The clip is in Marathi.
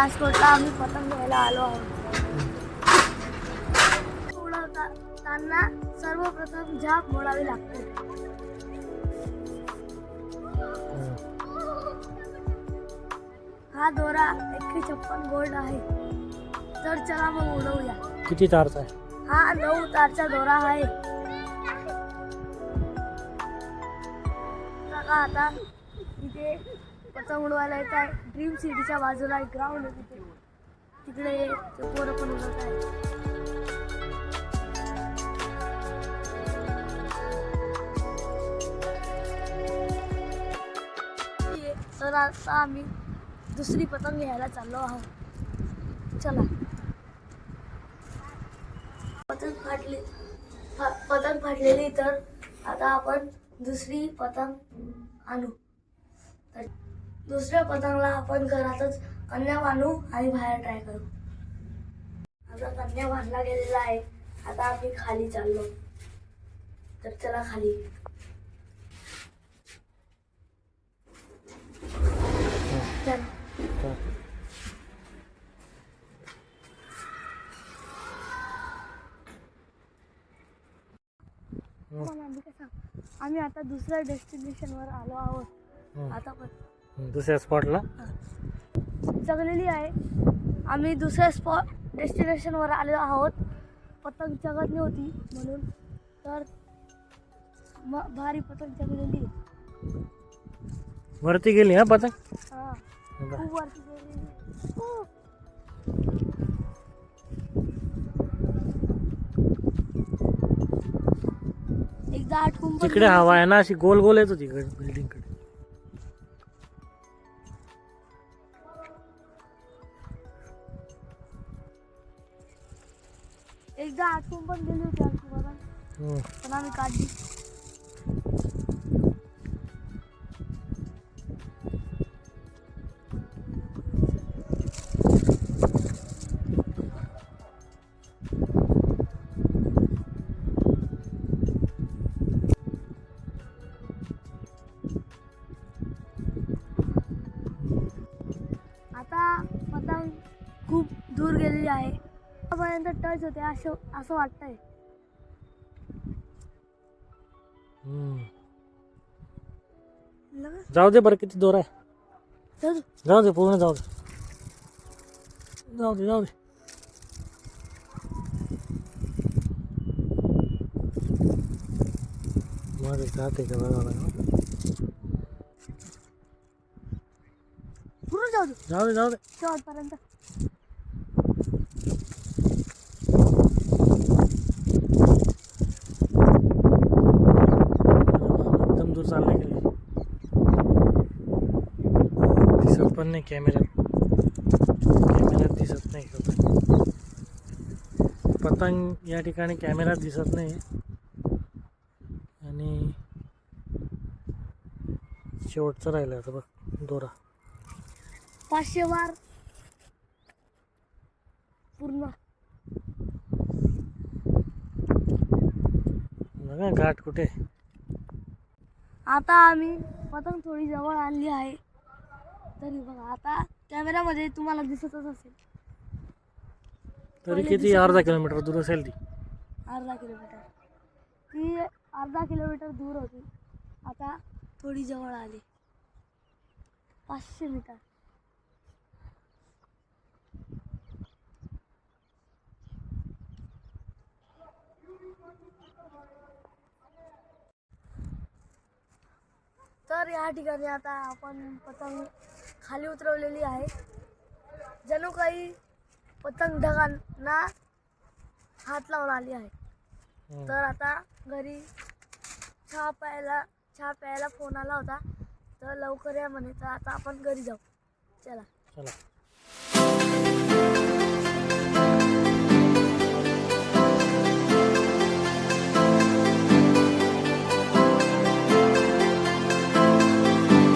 राजकोटला आम्ही पतंग घ्यायला आलो आहोत. उडवताना सर्वप्रथम झाप मोडावी लागते. हा दोरा 156 गोल्ड आहे. तर चला मग उडवूया. किती तारचा आहे? हा 9 तारचा दोरा आहे. आता इथे पतंग उडवायला येत आहे. ड्रीम सिटीच्या बाजूला एक ग्राउंड आहे तिथे. तिकडे ते पोरं पण उडवत आहे. तर आता आम्ही दुसरी पतंग घ्यायला चाललो आहोत. चला. पतंग फाटलेली तर आता आपण दुसरी पतंग आणू. तर दुसऱ्या पतंगला आपण घरातच कन्या बांधू आणि बाहेर ट्राय करू. आता कन्या बांधला गेलेला आहे. आता आम्ही खाली चाललो. तर चला खाली. चल. आम्ही आता दुसऱ्या डेस्टिनेशनवर आलो आहोत. आता पण दुसऱ्या स्पॉटला चगलेली आहे. आम्ही दुसऱ्या डेस्टिनेशनवर आलो आहोत. पतंग चगत नव्हती म्हणून. तर भारी पतंग चगलेली. वरती गेली हा पतंग. हा खूप वरती गेलेली. एकदा आठवून तिकडे हवा आहे ना, अशी गोल गोल येत होती बिल्डिंग कडे. एकदा आठवून पण गेली होती आमची पतंग. पण आम्ही काढली. आता पतंग खूप दूर गेलेली आहे. पर्यंत टच होते असं वाटतंय. जाऊ दे बरं, किती दोर आहे. जाऊ दे पूर्ण जाऊ दे. जाऊ दे जाऊ दे. माझं जाते का बघा. पूर्ण जाऊ दे. जाऊ दे जाऊ दे. शेवटपर्यंत. एकदम दूर चालले गेले. दिसत पण नाही कॅमेऱ्यात दिसत नाही पतंग या ठिकाणी कॅमेऱ्यात दिसत नाही. आणि शेवटचं राहिलं आता बघ दोरा. 500 वार पूर्ण. बघा घाट कुठे. आता आम्ही पतंग थोडी जवळ आणली आहे. तरी बघा आता कॅमेऱ्यामध्ये तुम्हाला दिसतच असेल. तरी किती अर्धा किलोमीटर दूर असेल ती. अर्धा किलोमीटर. ती अर्धा किलोमीटर दूर होती. आता थोडी जवळ आली. 500 मीटर. तर या ठिकाणी आता आपण पतंग खाली उतरवलेली आहे. जणू काही पतंग ढगांना हात लावून आली आहे. तर आता घरी चहा प्यायला फोन आला होता. तर लवकर या म्हणे. तर आता आपण घरी जाऊ. चला.